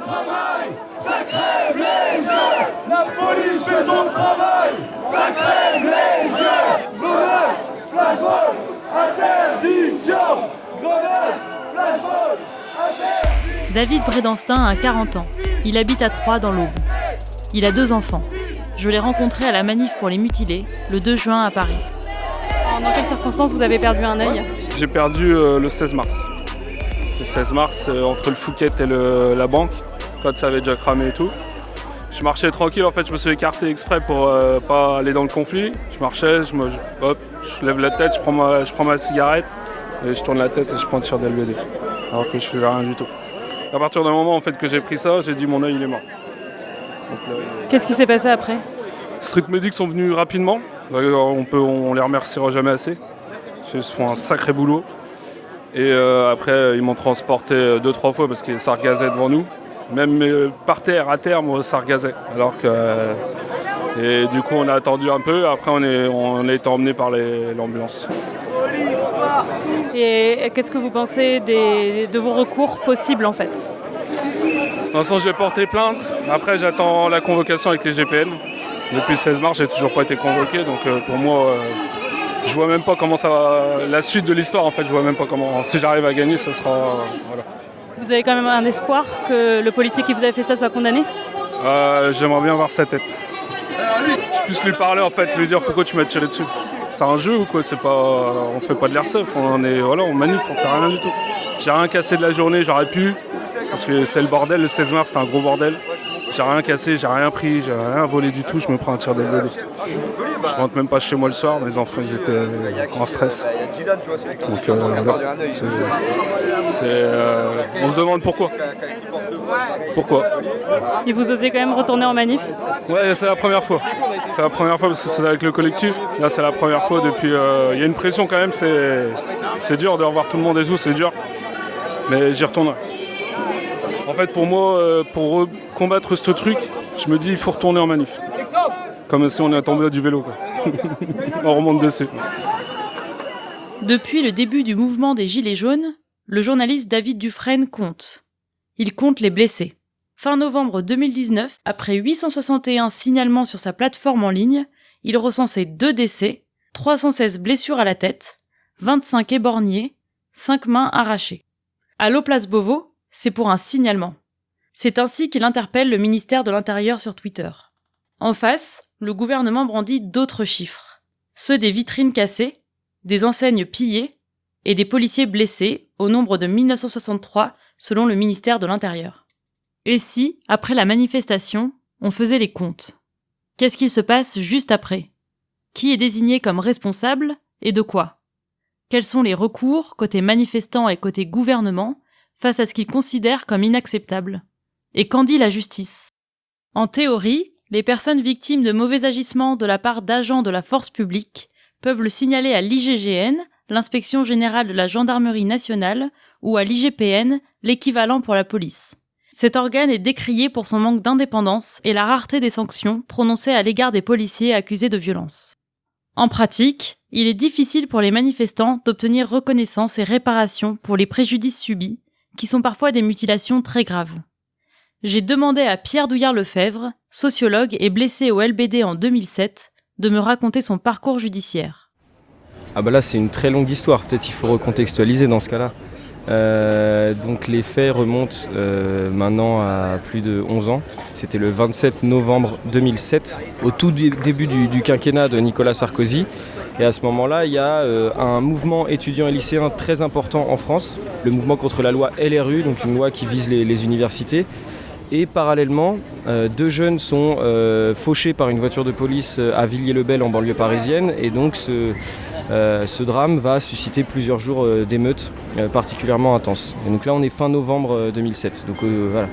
travail, ça crève les yeux. La police fait son travail, ça crève les yeux. Grenade, flashball, interdiction. Grenade, flashball, interdiction. David Brédanstin a 40 ans. Il habite à Troyes dans l'Aube. Il a 2 enfants. Je l'ai rencontré à la manif pour les mutilés, le 2 juin à Paris. Dans quelles circonstances vous avez perdu un œil ? J'ai perdu le 16 mars. Le 16 mars, entre le Fouquet et la banque, quand ça avait déjà cramé et tout. Je marchais tranquille, en fait, je me suis écarté exprès pour pas aller dans le conflit. Je marchais, je lève la tête, je prends ma cigarette, et je tourne la tête et je prends un tir d'LBD. Alors que je faisais rien du tout. À partir du moment en fait, que j'ai pris ça, j'ai dit mon œil il est mort. Qu'est-ce qui s'est passé après ? Street Medics sont venus rapidement. D'ailleurs, on les remerciera jamais assez. Ils font un sacré boulot. Et après, ils m'ont transporté 2-3 fois parce que ça regazait devant nous. Même par terre, à terre, ça regazait. Et du coup, on a attendu un peu. Après, on a été emmenés par l'ambulance. Et qu'est-ce que vous pensez de vos recours possibles en fait ? Pour l'instant, je vais porter plainte. Après, j'attends la convocation avec les GPN. Depuis le 16 mars, j'ai toujours pas été convoqué. Donc pour moi, je vois même pas comment ça va. La suite de l'histoire, en fait, je vois même pas comment. Si j'arrive à gagner, ça sera. Voilà. Vous avez quand même un espoir que le policier qui vous a fait ça soit condamné ? J'aimerais bien voir sa tête. Je puisse lui parler, en fait, lui dire pourquoi tu m'as tiré dessus. C'est un jeu ou quoi ? On fait pas de l'airsoft, on manif, on fait rien du tout. J'ai rien cassé de la journée, j'aurais pu, parce que c'était le bordel, le 16 mars, c'était un gros bordel. J'ai rien cassé, j'ai rien pris, j'ai rien volé du tout, je me prends un tir de vélo. Je rentre même pas chez moi le soir, mes enfants ils étaient en stress. Donc on se demande pourquoi. Pourquoi ? Et vous osez quand même retourner en manif ? Ouais, c'est la première fois. C'est la première fois parce que c'est avec le collectif. Là, c'est la première fois depuis... Il y a une pression quand même, c'est dur de revoir tout le monde et tout, c'est dur. Mais j'y retournerai. En fait, pour moi, pour combattre ce truc, je me dis il faut retourner en manif. Comme si on est tombé du vélo, quoi. On remonte dessus. Depuis le début du mouvement des Gilets jaunes, le journaliste David Dufresne compte. Il compte les blessés. Fin novembre 2019, après 861 signalements sur sa plateforme en ligne, il recensait 2 décès, 316 blessures à la tête, 25 éborgnés, 5 mains arrachées. À l'Oplace Beauvau, c'est pour un signalement. C'est ainsi qu'il interpelle le ministère de l'Intérieur sur Twitter. En face, le gouvernement brandit d'autres chiffres. Ceux des vitrines cassées, des enseignes pillées et des policiers blessés au nombre de 1963 selon le ministère de l'Intérieur. Et si, après la manifestation, on faisait les comptes ? Qu'est-ce qu'il se passe juste après ? Qui est désigné comme responsable et de quoi ? Quels sont les recours côté manifestants et côté gouvernement face à ce qu'ils considèrent comme inacceptable ? Et qu'en dit la justice ? En théorie, les personnes victimes de mauvais agissements de la part d'agents de la force publique peuvent le signaler à l'IGGN, l'Inspection générale de la Gendarmerie nationale, ou à l'IGPN, l'équivalent pour la police. Cet organe est décrié pour son manque d'indépendance et la rareté des sanctions prononcées à l'égard des policiers accusés de violence. En pratique, il est difficile pour les manifestants d'obtenir reconnaissance et réparation pour les préjudices subis, qui sont parfois des mutilations très graves. J'ai demandé à Pierre Douillard-Lefebvre, sociologue et blessé au LBD en 2007, de me raconter son parcours judiciaire. Ah bah là c'est une très longue histoire, peut-être il faut recontextualiser dans ce cas-là. Donc les faits remontent maintenant à plus de 11 ans. C'était le 27 novembre 2007, au tout début du quinquennat de Nicolas Sarkozy. Et à ce moment-là, il y a un mouvement étudiant et lycéen très important en France, le mouvement contre la loi LRU, donc une loi qui vise les universités. Et parallèlement, 2 jeunes sont fauchés par une voiture de police à Villiers-le-Bel en banlieue parisienne. Et donc ce drame va susciter plusieurs jours d'émeutes particulièrement intenses. Et donc là, on est fin novembre 2007. Donc, voilà.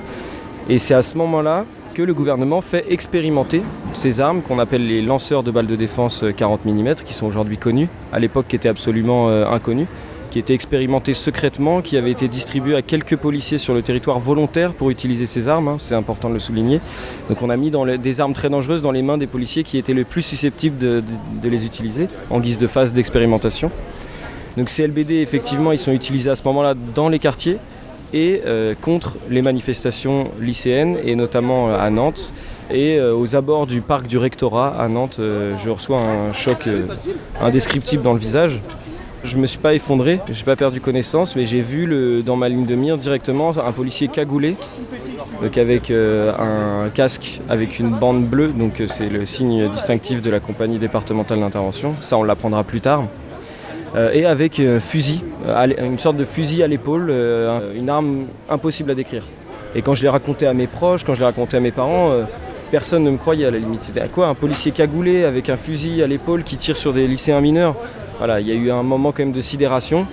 Et c'est à ce moment-là que le gouvernement fait expérimenter ces armes qu'on appelle les lanceurs de balles de défense 40 mm, qui sont aujourd'hui connus, à l'époque qui étaient absolument inconnus, qui étaient expérimentés secrètement, qui avaient été distribués à quelques policiers sur le territoire volontaire pour utiliser ces armes, c'est important de le souligner. Donc on a mis des armes très dangereuses dans les mains des policiers qui étaient les plus susceptibles de les utiliser, en guise de phase d'expérimentation. Donc ces LBD, effectivement, ils sont utilisés à ce moment-là dans les quartiers, et contre les manifestations lycéennes, et notamment à Nantes. Et aux abords du parc du rectorat à Nantes, je reçois un choc indescriptible dans le visage. Je me suis pas effondré, je n'ai pas perdu connaissance, mais j'ai vu dans ma ligne de mire directement un policier cagoulé, donc avec un casque avec une bande bleue, donc c'est le signe distinctif de la compagnie départementale d'intervention, ça on l'apprendra plus tard, et avec un fusil, une sorte de fusil à l'épaule, une arme impossible à décrire. Et quand je l'ai raconté à mes proches, quand je l'ai raconté à mes parents, personne ne me croyait à la limite. C'était quoi, un policier cagoulé avec un fusil à l'épaule qui tire sur des lycéens mineurs? Voilà, il y a eu un moment quand même de sidération.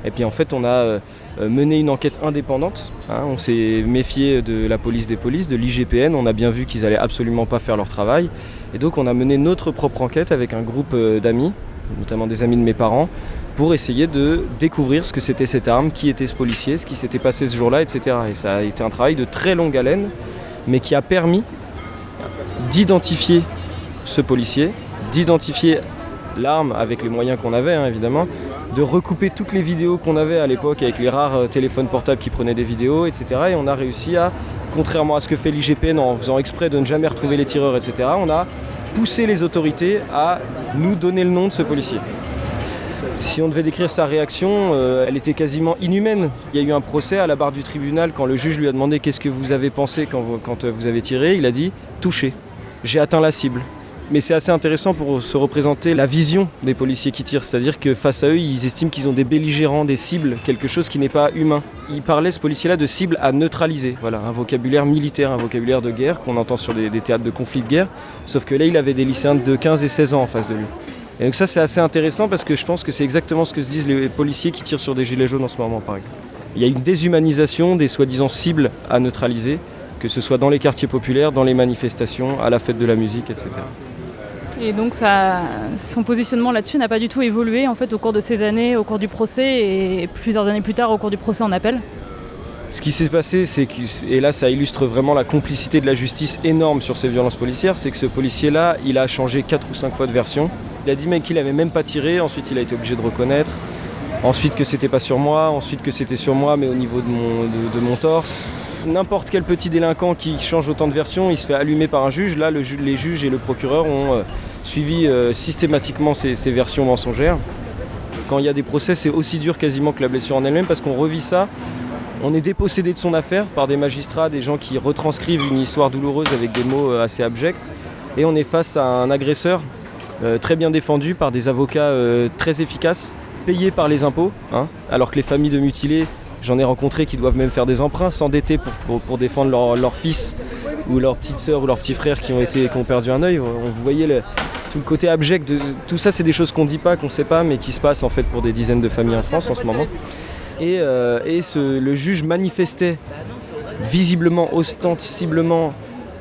Et puis en fait, on a mené une enquête indépendante. On s'est méfié de la police des polices, de l'IGPN. On a bien vu qu'ils allaient absolument pas faire leur travail. Et donc on a mené notre propre enquête avec un groupe d'amis, notamment des amis de mes parents, pour essayer de découvrir ce que c'était cette arme, qui était ce policier, ce qui s'était passé ce jour-là, etc. Et ça a été un travail de très longue haleine, mais qui a permis d'identifier ce policier, d'identifier l'arme avec les moyens qu'on avait, évidemment, de recouper toutes les vidéos qu'on avait à l'époque avec les rares téléphones portables qui prenaient des vidéos, etc. Et on a réussi à, contrairement à ce que fait l'IGPN en faisant exprès de ne jamais retrouver les tireurs, etc., on a poussé les autorités à nous donner le nom de ce policier. Si on devait décrire sa réaction, elle était quasiment inhumaine. Il y a eu un procès à la barre du tribunal quand le juge lui a demandé qu'est-ce que vous avez pensé quand vous avez tiré. Il a dit « touché, j'ai atteint la cible ». Mais c'est assez intéressant pour se représenter la vision des policiers qui tirent. C'est-à-dire que face à eux, ils estiment qu'ils ont des belligérants, des cibles, quelque chose qui n'est pas humain. Il parlait, ce policier-là, de cibles à neutraliser. Voilà, un vocabulaire militaire, un vocabulaire de guerre qu'on entend sur des théâtres de conflits de guerre. Sauf que là, il avait des lycéens de 15 et 16 ans en face de lui. Et donc ça, c'est assez intéressant parce que je pense que c'est exactement ce que se disent les policiers qui tirent sur des gilets jaunes en ce moment, par exemple. Il y a une déshumanisation des soi-disant cibles à neutraliser, que ce soit dans les quartiers populaires, dans les manifestations, à la fête de la musique, etc. Et donc son positionnement là-dessus n'a pas du tout évolué en fait au cours de ces années, au cours du procès et plusieurs années plus tard au cours du procès en appel. Ce qui s'est passé, c'est que, et là ça illustre vraiment la complicité de la justice énorme sur ces violences policières, c'est que ce policier-là, il a changé 4 ou 5 fois de version. Il a dit même qu'il n'avait même pas tiré, ensuite il a été obligé de reconnaître, ensuite que c'était pas sur moi, ensuite que c'était sur moi mais au niveau de mon torse. N'importe quel petit délinquant qui change autant de versions, il se fait allumer par un juge. Là, les juges et le procureur ont suivi systématiquement ces versions mensongères. Quand il y a des procès, c'est aussi dur quasiment que la blessure en elle-même parce qu'on revit ça. On est dépossédé de son affaire par des magistrats, des gens qui retranscrivent une histoire douloureuse avec des mots assez abjects. Et on est face à un agresseur très bien défendu par des avocats très efficaces, payés par les impôts, alors que les familles de mutilés, j'en ai rencontré qui doivent même faire des emprunts, s'endetter pour défendre leur fils ou leur petite sœur ou leur petit frère qui ont perdu un œil. Vous voyez tout le côté abject de tout ça, c'est des choses qu'on ne dit pas, qu'on ne sait pas, mais qui se passent en fait pour des dizaines de familles en France en ce moment. Et le juge manifestait visiblement, ostensiblement,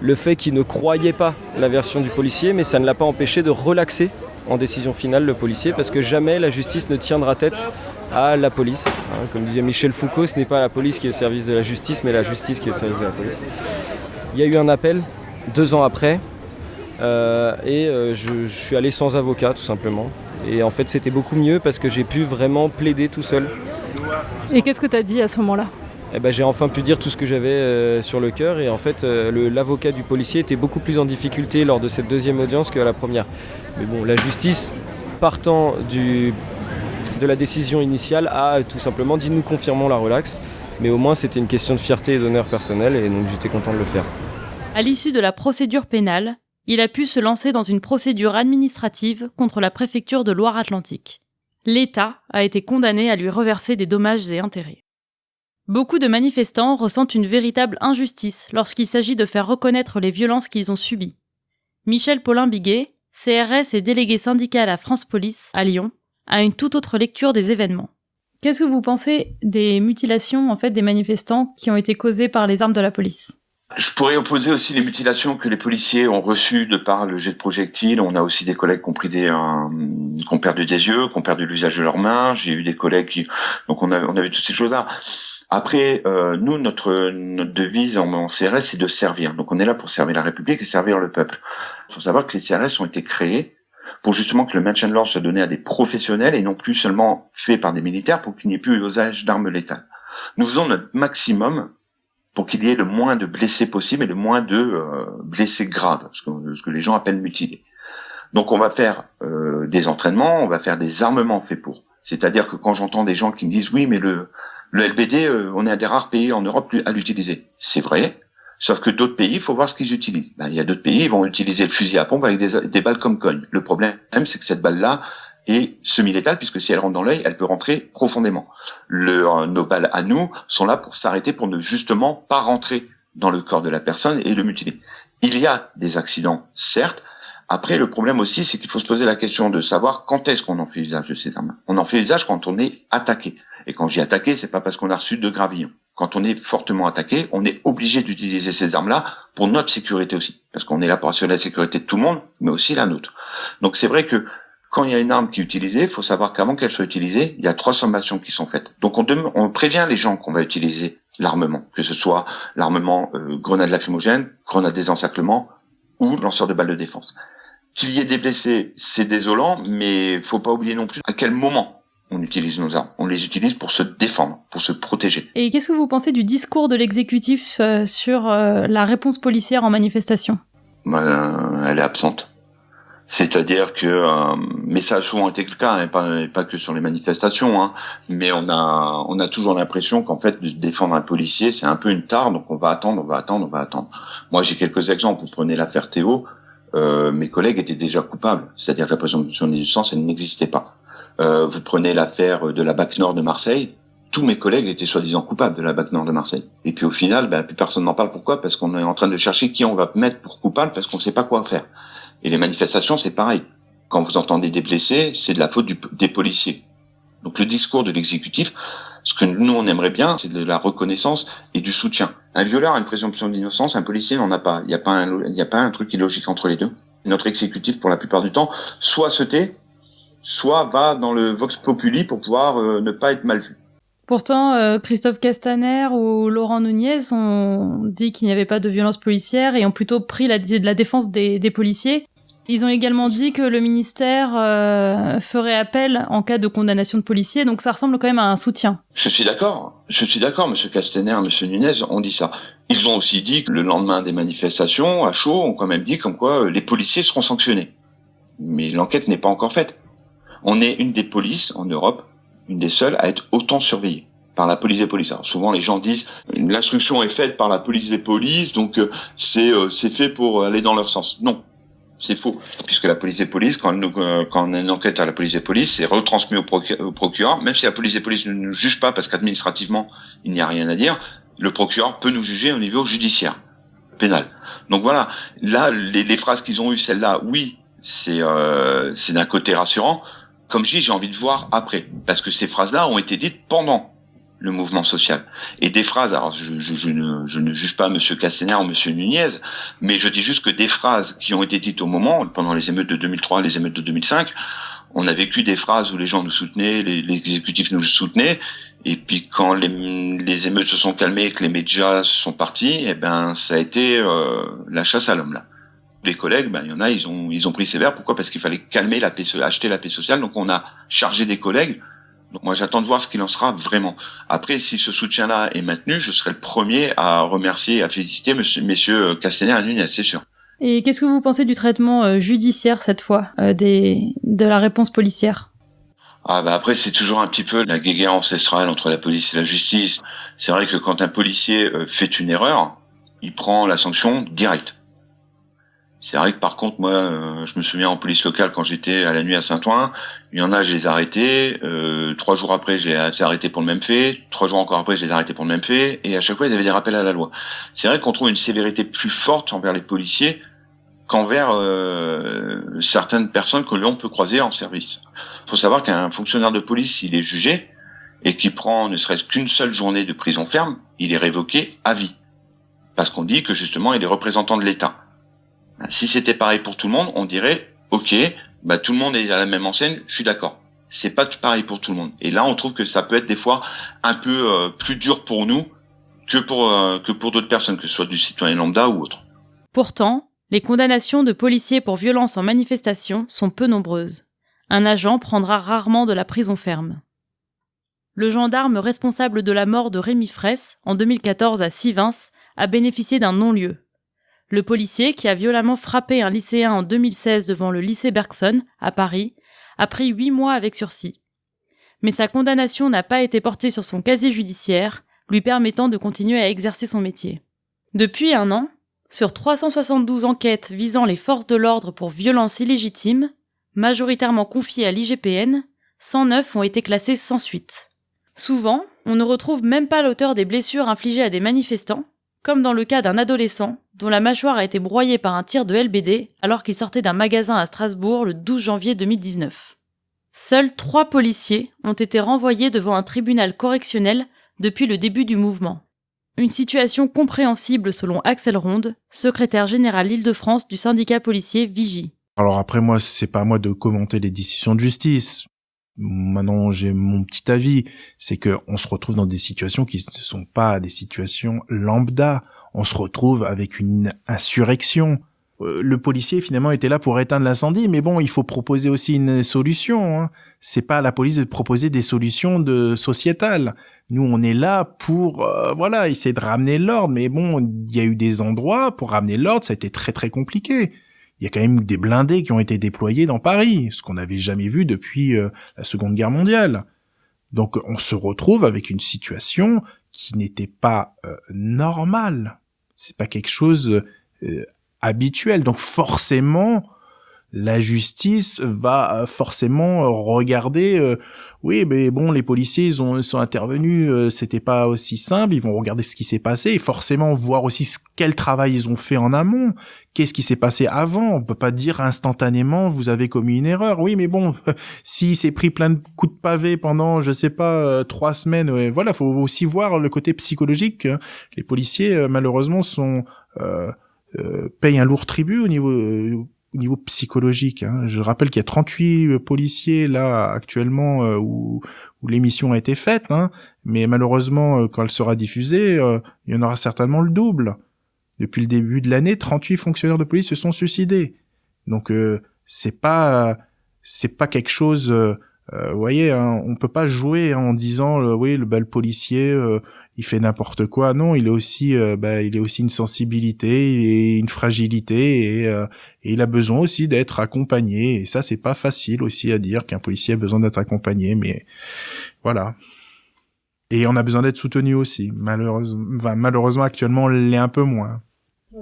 le fait qu'il ne croyait pas la version du policier, mais ça ne l'a pas empêché de relaxer en décision finale le policier, parce que jamais la justice ne tiendra tête à la police. Comme disait Michel Foucault, ce n'est pas la police qui est au service de la justice, mais la justice qui est au service de la police. Il y a eu un appel 2 ans après, je suis allé sans avocat tout simplement. Et en fait c'était beaucoup mieux parce que j'ai pu vraiment plaider tout seul. Et qu'est-ce que tu as dit à ce moment-là ? J'ai enfin pu dire tout ce que j'avais sur le cœur et en fait l'avocat du policier était beaucoup plus en difficulté lors de cette deuxième audience qu'à la première. Mais bon, la justice, partant de la décision initiale, a tout simplement dit nous confirmons la relaxe, mais au moins c'était une question de fierté et d'honneur personnel et donc j'étais content de le faire. À l'issue de la procédure pénale, il a pu se lancer dans une procédure administrative contre la préfecture de Loire-Atlantique. L'État a été condamné à lui reverser des dommages et intérêts. Beaucoup de manifestants ressentent une véritable injustice lorsqu'il s'agit de faire reconnaître les violences qu'ils ont subies. Michel Paulin-Biguet, CRS et délégué syndical à France Police, à Lyon, a une toute autre lecture des événements. Qu'est-ce que vous pensez des mutilations des manifestants qui ont été causées par les armes de la police ? Je pourrais opposer aussi les mutilations que les policiers ont reçues de par le jet de projectiles. On a aussi des collègues qui ont perdu des yeux, qui ont perdu l'usage de leurs mains. J'ai eu des collègues donc on avait toutes ces choses-là. Après, nous, notre devise en CRS, c'est de servir. Donc on est là pour servir la République et servir le peuple. Il faut savoir que les CRS ont été créés pour justement que le maintien de l'ordre soit donné à des professionnels et non plus seulement fait par des militaires pour qu'il n'y ait plus usage d'armes létales. Nous faisons notre maximum pour qu'il y ait le moins de blessés possible et le moins de blessés graves, ce que les gens appellent mutilés. Donc on va faire des entraînements, on va faire des armements faits pour. C'est-à-dire que quand j'entends des gens qui me disent « oui, mais le LBD, on est un des rares pays en Europe à l'utiliser ». C'est vrai, sauf que d'autres pays, il faut voir ce qu'ils utilisent. Il y a d'autres pays, ils vont utiliser le fusil à pompe avec des balles comme cogne. Le problème, c'est que cette balle-là est semi-létale, puisque si elle rentre dans l'œil, elle peut rentrer profondément. Nos balles à nous sont là pour s'arrêter, pour ne justement pas rentrer dans le corps de la personne et le mutiler. Il y a des accidents, certes. Après, le problème aussi, c'est qu'il faut se poser la question de savoir quand est-ce qu'on en fait usage de ces armes. On en fait usage quand on est attaqué. Et quand je dis attaqué, c'est pas parce qu'on a reçu de gravillons. Quand on est fortement attaqué, on est obligé d'utiliser ces armes-là pour notre sécurité aussi. Parce qu'on est là pour assurer la sécurité de tout le monde, mais aussi la nôtre. Donc c'est vrai que quand il y a une arme qui est utilisée, il faut savoir qu'avant qu'elle soit utilisée, il y a 3 sommations qui sont faites. Donc on prévient les gens qu'on va utiliser l'armement, que ce soit l'armement grenade lacrymogène, grenade désencerclement ou lanceur de balles de défense. Qu'il y ait des blessés, c'est désolant, mais faut pas oublier non plus à quel moment on utilise nos armes. On les utilise pour se défendre, pour se protéger. Et qu'est-ce que vous pensez du discours de l'exécutif sur la réponse policière en manifestation ? Elle est absente. C'est-à-dire que, mais ça a souvent été le cas, et pas que sur les manifestations, hein, mais on a toujours l'impression qu'en fait, de défendre un policier, c'est un peu une tare, donc on va attendre. Moi, j'ai quelques exemples. Vous prenez l'affaire Théo, mes collègues étaient déjà coupables, c'est-à-dire que la présomption d'innocence, elle n'existait pas. Vous prenez l'affaire de la BAC Nord de Marseille, tous mes collègues étaient soi-disant coupables de la BAC Nord de Marseille. Et puis au final, plus personne n'en parle. Pourquoi ? Parce qu'on est en train de chercher qui on va mettre pour coupable, parce qu'on ne sait pas quoi faire. Et les manifestations, c'est pareil. Quand vous entendez des blessés, c'est de la faute des policiers. Donc le discours de l'exécutif, ce que nous on aimerait bien, c'est de la reconnaissance et du soutien. Un violeur a une présomption d'innocence, un policier n'en a pas. Il n'y a pas un truc illogique entre les deux. Notre exécutif, pour la plupart du temps, soit se tait, soit va dans le vox populi pour pouvoir ne pas être mal vu. Pourtant, Christophe Castaner ou Laurent Nunez ont dit qu'il n'y avait pas de violence policière et ont plutôt pris la défense des policiers. Ils ont également dit que le ministère ferait appel en cas de condamnation de policiers, donc ça ressemble quand même à un soutien. Je suis d'accord, monsieur Castaner, monsieur Nunez ont dit ça. Ils ont aussi dit que le lendemain des manifestations, à chaud, ont quand même dit comme quoi les policiers seront sanctionnés. Mais l'enquête n'est pas encore faite. On est une des polices en Europe, une des seules à être autant surveillée par la police des polices. Alors souvent les gens disent l'instruction est faite par la police des polices, donc c'est fait pour aller dans leur sens. Non, c'est faux, puisque la police des polices, quand on a une enquête à la police des polices, c'est retransmis au procureur, même si la police des polices ne nous juge pas parce qu'administrativement il n'y a rien à dire, le procureur peut nous juger au niveau judiciaire, pénal. Donc voilà, là les phrases qu'ils ont eues, celles-là, oui, c'est d'un côté rassurant. Comme je dis, j'ai envie de voir après, parce que ces phrases-là ont été dites pendant le mouvement social. Et des phrases, alors je ne juge pas monsieur Castaner ou monsieur Nunez, mais je dis juste que des phrases qui ont été dites au moment, pendant les émeutes de 2003, les émeutes de 2005, on a vécu des phrases où les gens nous soutenaient, l'exécutif nous soutenait, et puis quand les émeutes se sont calmées et que les médias sont partis, ça a été la chasse à l'homme là. Les collègues, il y en a, ils ont pris sévère. Pourquoi ? Parce qu'il fallait calmer la paix, acheter la paix sociale. Donc on a chargé des collègues. Donc moi j'attends de voir ce qu'il en sera vraiment. Après, si ce soutien-là est maintenu, je serai le premier à remercier et à féliciter messieurs Castaner et Nunez, c'est sûr. Et qu'est-ce que vous pensez du traitement judiciaire cette fois, de la réponse policière ? Après c'est toujours un petit peu la guéguerre ancestrale entre la police et la justice. C'est vrai que quand un policier fait une erreur, il prend la sanction directe. C'est vrai que par contre, moi, je me souviens en police locale quand j'étais à la nuit à Saint-Ouen, il y en a, je les ai arrêtés, 3 jours après, je les ai arrêtés pour le même fait, 3 jours encore après, je les ai arrêtés pour le même fait, et à chaque fois, ils avaient des rappels à la loi. C'est vrai qu'on trouve une sévérité plus forte envers les policiers qu'envers certaines personnes que l'on peut croiser en service. Il faut savoir qu'un fonctionnaire de police, s'il est jugé, et qu'il prend ne serait-ce qu'une seule journée de prison ferme, il est révoqué à vie. Parce qu'on dit que justement, il est représentant de l'État. Si c'était pareil pour tout le monde, on dirait, ok, tout le monde est à la même enseigne, je suis d'accord. C'est pas pareil pour tout le monde. Et là, on trouve que ça peut être des fois un peu plus dur pour nous que pour d'autres personnes, que ce soit du citoyen lambda ou autre. Pourtant, Les condamnations de policiers pour violence en manifestation sont peu nombreuses. Un agent prendra rarement de la prison ferme. Le gendarme responsable de la mort de Rémi Fraisse, en 2014 à Sivins, a bénéficié d'un non-lieu. Le policier, qui a violemment frappé un lycéen en 2016 devant le lycée Bergson, à Paris, a pris 8 mois avec sursis. Mais sa condamnation n'a pas été portée sur son casier judiciaire, lui permettant de continuer à exercer son métier. Depuis 1 an, sur 372 enquêtes visant les forces de l'ordre pour violences illégitimes, majoritairement confiées à l'IGPN, 109 ont été classées sans suite. Souvent, on ne retrouve même pas l'auteur des blessures infligées à des manifestants, comme dans le cas d'un adolescent dont la mâchoire a été broyée par un tir de LBD alors qu'il sortait d'un magasin à Strasbourg le 12 janvier 2019. Seuls 3 policiers ont été renvoyés devant un tribunal correctionnel depuis le début du mouvement. Une situation compréhensible selon Axel Ronde, secrétaire général Île-de-France du syndicat policier Vigie. Alors après, moi, c'est pas à moi de commenter les décisions de justice. Maintenant, j'ai mon petit avis, c'est que on se retrouve dans des situations qui ne sont pas des situations lambda. On se retrouve avec une insurrection. Le policier, finalement, était là pour éteindre l'incendie, mais bon, il faut proposer aussi une solution, hein. C'est pas à la police de proposer des solutions sociétales. Nous, on est là pour, essayer de ramener l'ordre, mais bon, il y a eu des endroits pour ramener l'ordre, ça a été très très compliqué. Il y a quand même eu des blindés qui ont été déployés dans Paris, ce qu'on n'avait jamais vu depuis la Seconde Guerre mondiale. Donc on se retrouve avec une situation qui n'était pas normale. C'est pas quelque chose habituel. Donc forcément, la justice va forcément regarder. Oui, mais bon, les policiers ils sont intervenus. C'était pas aussi simple. Ils vont regarder ce qui s'est passé et forcément voir aussi quel travail ils ont fait en amont. Qu'est-ce qui s'est passé avant? On peut pas dire instantanément vous avez commis une erreur. Oui, mais bon, s'il s'est pris plein de coups de pavé pendant, je sais pas, 3 semaines, voilà, faut aussi voir le côté psychologique. Les policiers, malheureusement, payent un lourd tribut au niveau psychologique. Je rappelle qu'il y a 38 policiers là actuellement où l'émission a été faite, mais malheureusement quand elle sera diffusée, il y en aura certainement le double. Depuis le début de l'année, 38 fonctionnaires de police se sont suicidés. Donc c'est pas quelque chose. Vous voyez, on peut pas jouer en disant oui le policier il fait n'importe quoi. Non, il est aussi une sensibilité et une fragilité et il a besoin aussi d'être accompagné. Et ça c'est pas facile aussi à dire qu'un policier a besoin d'être accompagné, mais voilà. Et on a besoin d'être soutenu aussi. Malheureusement actuellement on l'est un peu moins.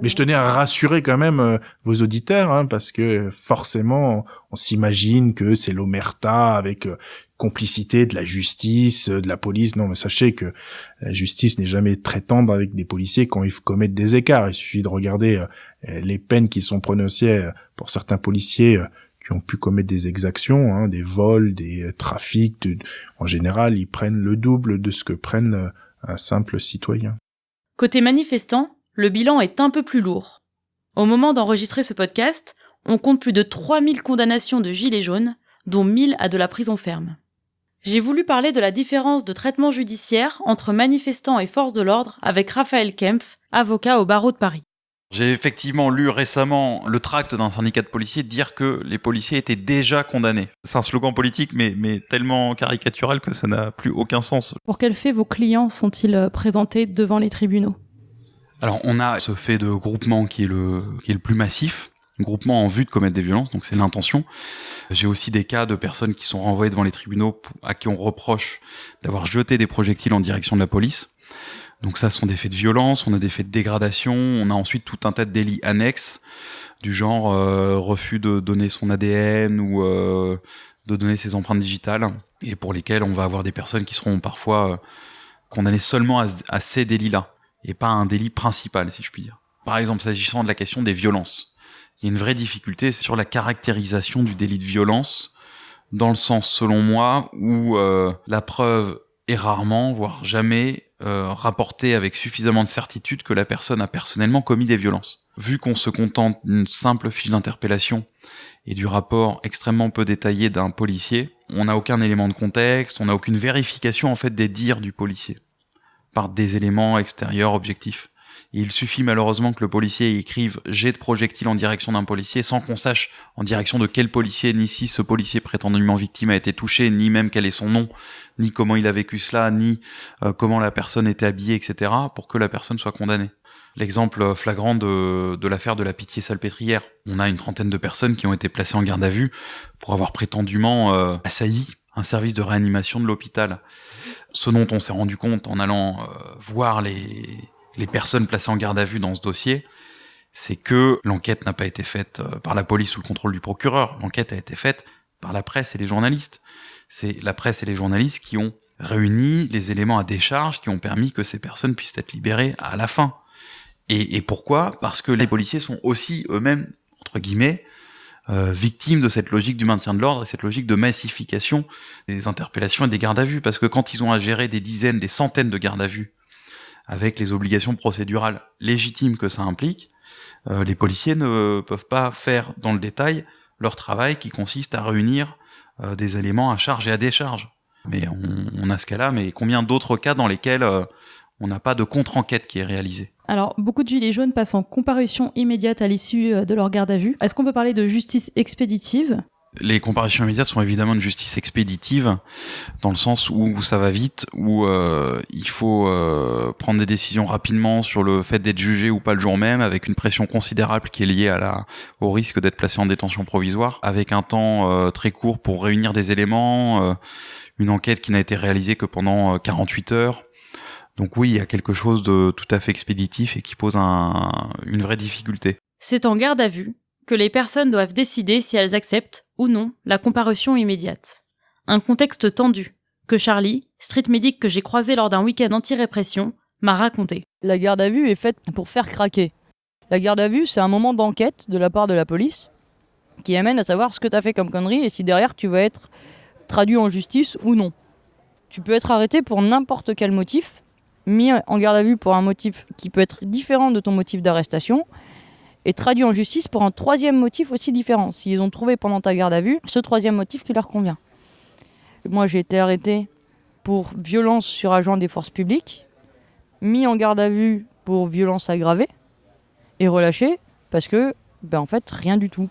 Mais je tenais à rassurer quand même vos auditeurs, parce que forcément, on s'imagine que c'est l'omerta avec complicité de la justice, de la police. Non, mais sachez que la justice n'est jamais très tendre avec des policiers quand ils commettent des écarts. Il suffit de regarder les peines qui sont prononcées pour certains policiers qui ont pu commettre des exactions, des vols, des trafics. En général, ils prennent le double de ce que prennent un simple citoyen. Côté manifestants, le bilan est un peu plus lourd. Au moment d'enregistrer ce podcast, on compte plus de 3000 condamnations de gilets jaunes, dont 1000 à de la prison ferme. J'ai voulu parler de la différence de traitement judiciaire entre manifestants et forces de l'ordre avec Raphaël Kempf, avocat au barreau de Paris. J'ai effectivement lu récemment le tract d'un syndicat de policiers dire que les policiers étaient déjà condamnés. C'est un slogan politique, mais tellement caricatural que ça n'a plus aucun sens. Pour quels faits vos clients sont-ils présentés devant les tribunaux ? Alors, on a ce fait de groupement qui est le plus massif, groupement en vue de commettre des violences, donc c'est l'intention. J'ai aussi des cas de personnes qui sont renvoyées devant les tribunaux à qui on reproche d'avoir jeté des projectiles en direction de la police. Donc ça, ce sont des faits de violence, on a des faits de dégradation, on a ensuite tout un tas de délits annexes, du genre refus de donner son ADN ou de donner ses empreintes digitales, et pour lesquels on va avoir des personnes qui seront parfois condamnées seulement à ces délits-là, et pas à un délit principal, si je puis dire. Par exemple, s'agissant de la question des violences, il y a une vraie difficulté sur la caractérisation du délit de violence, dans le sens, selon moi, où la preuve est rarement, voire jamais, rapportée avec suffisamment de certitude que la personne a personnellement commis des violences. Vu qu'on se contente d'une simple fiche d'interpellation et du rapport extrêmement peu détaillé d'un policier, on n'a aucun élément de contexte, on n'a aucune vérification en fait des dires du policier par des éléments extérieurs objectifs. Et il suffit malheureusement que le policier écrive jet de projectile en direction d'un policier sans qu'on sache en direction de quel policier, ni si ce policier prétendument victime a été touché, ni même quel est son nom, ni comment il a vécu cela, ni comment la personne était habillée, etc., pour que la personne soit condamnée. L'exemple flagrant de l'affaire de la Pitié-Salpêtrière. On a une trentaine de personnes qui ont été placées en garde à vue pour avoir prétendument assailli un service de réanimation de l'hôpital. Ce dont on s'est rendu compte en allant voir les personnes placées en garde à vue dans ce dossier, c'est que l'enquête n'a pas été faite par la police sous le contrôle du procureur. L'enquête a été faite par la presse et les journalistes. C'est la presse et les journalistes qui ont réuni les éléments à décharge qui ont permis que ces personnes puissent être libérées à la fin. Et pourquoi ? Parce que les policiers sont aussi eux-mêmes, entre guillemets, victimes de cette logique du maintien de l'ordre et cette logique de massification des interpellations et des gardes à vue. Parce que quand ils ont à gérer des dizaines, des centaines de gardes à vue, avec les obligations procédurales légitimes que ça implique, les policiers ne peuvent pas faire dans le détail leur travail qui consiste à réunir des éléments à charge et à décharge. Mais on a ce cas-là, mais combien d'autres cas dans lesquels on n'a pas de contre-enquête qui est réalisée ? Alors, beaucoup de gilets jaunes passent en comparution immédiate à l'issue de leur garde à vue. Est-ce qu'on peut parler de justice expéditive ? Les comparutions immédiates sont évidemment une justice expéditive, dans le sens où ça va vite, où il faut prendre des décisions rapidement sur le fait d'être jugé ou pas le jour même, avec une pression considérable qui est liée au risque d'être placé en détention provisoire, avec un temps très court pour réunir des éléments, une enquête qui n'a été réalisée que pendant 48 heures. Donc oui, il y a quelque chose de tout à fait expéditif et qui pose une vraie difficulté. C'est en garde à vue que les personnes doivent décider si elles acceptent ou non la comparution immédiate. Un contexte tendu que Charlie, street medic que j'ai croisé lors d'un week-end anti-répression, m'a raconté. La garde à vue est faite pour faire craquer. La garde à vue, c'est un moment d'enquête de la part de la police qui amène à savoir ce que tu as fait comme connerie et si derrière tu vas être traduit en justice ou non. Tu peux être arrêté pour n'importe quel motif, mis en garde à vue pour un motif qui peut être différent de ton motif d'arrestation, et traduit en justice pour un troisième motif aussi différent, s'ils ont trouvé pendant ta garde à vue ce troisième motif qui leur convient. Moi, j'ai été arrêté pour violence sur agent des forces publiques, mis en garde à vue pour violence aggravée, et relâché parce que, en fait, rien du tout.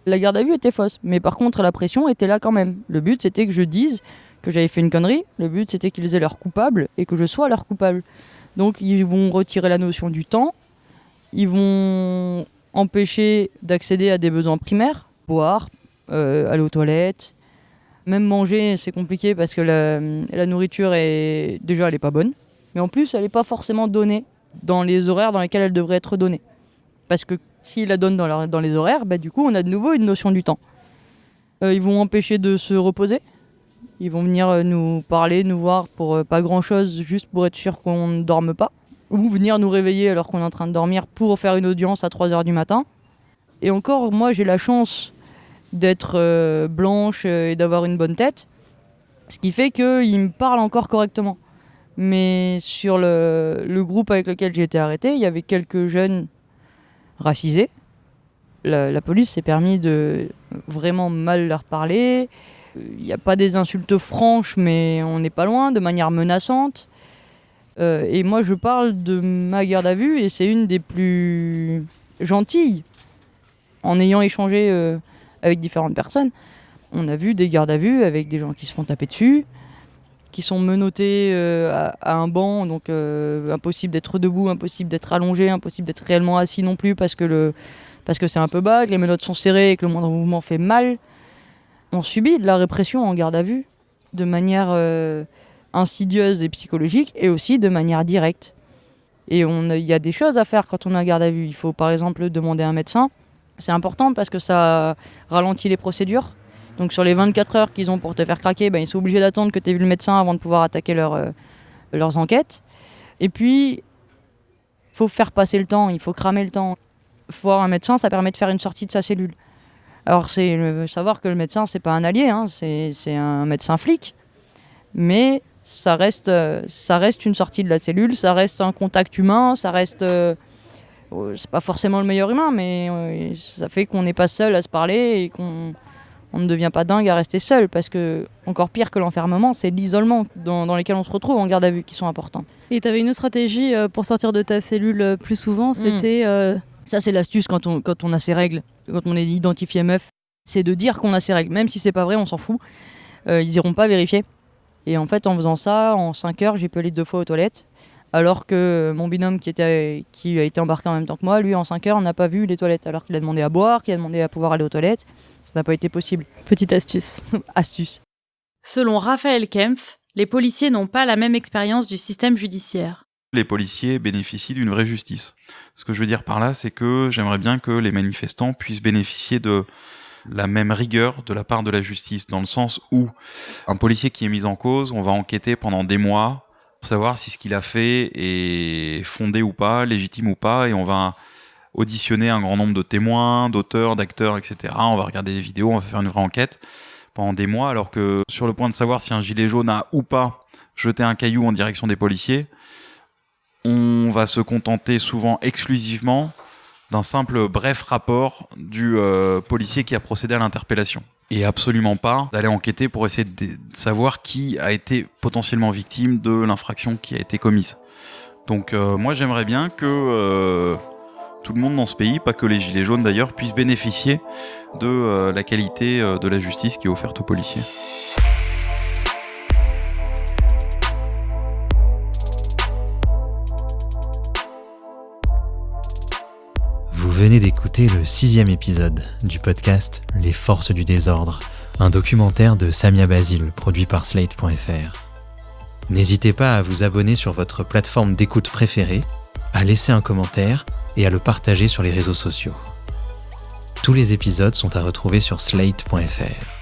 La garde à vue était fausse, mais par contre, la pression était là quand même. Le but, c'était que je dise que j'avais fait une connerie, le but, c'était qu'ils aient leur coupable et que je sois leur coupable. Donc, ils vont retirer la notion du temps, ils vont empêcher d'accéder à des besoins primaires, boire, aller aux toilettes, même manger, c'est compliqué parce que la nourriture, elle est pas bonne, mais en plus, elle n'est pas forcément donnée dans les horaires dans lesquels elle devrait être donnée. Parce que s'ils la donnent dans les horaires, du coup, on a de nouveau une notion du temps. Ils vont empêcher de se reposer. Ils vont venir nous parler, nous voir pour pas grand-chose, juste pour être sûr qu'on ne dorme pas. Ou venir nous réveiller alors qu'on est en train de dormir pour faire une audience à 3h du matin. Et encore, moi, j'ai la chance d'être blanche et d'avoir une bonne tête. Ce qui fait qu'ils me parlent encore correctement. Mais sur le groupe avec lequel j'ai été arrêté, il y avait quelques jeunes racisés. La police s'est permis de vraiment mal leur parler. Il n'y a pas des insultes franches, mais on n'est pas loin, de manière menaçante. Et moi, je parle de ma garde à vue, et c'est une des plus gentilles. En ayant échangé avec différentes personnes, on a vu des gardes à vue avec des gens qui se font taper dessus, qui sont menottés à un banc, donc impossible d'être debout, impossible d'être allongé, impossible d'être réellement assis non plus parce que c'est un peu bas, que les menottes sont serrées et que le moindre mouvement fait mal. On subit de la répression en garde à vue de manière insidieuse et psychologique et aussi de manière directe. Et il y a des choses à faire quand on est en garde à vue. Il faut par exemple demander à un médecin. C'est important parce que ça ralentit les procédures. Donc sur les 24 heures qu'ils ont pour te faire craquer, ils sont obligés d'attendre que tu aies vu le médecin avant de pouvoir attaquer leurs enquêtes. Et puis, il faut faire passer le temps, il faut cramer le temps. Voir un médecin, ça permet de faire une sortie de sa cellule. Alors savoir que le médecin, c'est pas un allié, c'est un médecin flic. Mais ça reste une sortie de la cellule, ça reste un contact humain, ça reste... c'est pas forcément le meilleur humain, mais ça fait qu'on n'est pas seul à se parler et qu'on on ne devient pas dingue à rester seul, parce que encore pire que l'enfermement, c'est l'isolement dans lequel on se retrouve en garde à vue qui sont importants. Et t'avais une autre stratégie pour sortir de ta cellule plus souvent, c'était... Ça, c'est l'astuce quand on a ses règles, quand on est identifié meuf, c'est de dire qu'on a ses règles. Même si c'est pas vrai, on s'en fout. Ils iront pas vérifier. Et en fait, en faisant ça, en 5 heures, j'ai pu aller 2 fois aux toilettes. Alors que mon binôme qui a été embarqué en même temps que moi, lui, en 5 heures, n'a pas vu les toilettes. Alors qu'il a demandé à boire, qu'il a demandé à pouvoir aller aux toilettes. Ça n'a pas été possible. Petite astuce. Astuce. Selon Raphaël Kempf, les policiers n'ont pas la même expérience du système judiciaire. Les policiers bénéficient d'une vraie justice. Ce que je veux dire par là, c'est que j'aimerais bien que les manifestants puissent bénéficier de la même rigueur de la part de la justice, dans le sens où un policier qui est mis en cause, on va enquêter pendant des mois pour savoir si ce qu'il a fait est fondé ou pas, légitime ou pas, et on va auditionner un grand nombre de témoins, d'auteurs, d'acteurs, etc. On va regarder des vidéos, on va faire une vraie enquête pendant des mois, alors que sur le point de savoir si un gilet jaune a ou pas jeté un caillou en direction des policiers, on va se contenter souvent exclusivement d'un simple bref rapport du policier qui a procédé à l'interpellation. Et absolument pas d'aller enquêter pour essayer de savoir qui a été potentiellement victime de l'infraction qui a été commise. Donc moi j'aimerais bien que tout le monde dans ce pays, pas que les gilets jaunes d'ailleurs, puissent bénéficier de la qualité de la justice qui est offerte aux policiers. Vous venez d'écouter le 6e épisode du podcast Les Forces du Désordre, un documentaire de Samia Basile produit par Slate.fr. N'hésitez pas à vous abonner sur votre plateforme d'écoute préférée, à laisser un commentaire et à le partager sur les réseaux sociaux. Tous les épisodes sont à retrouver sur Slate.fr.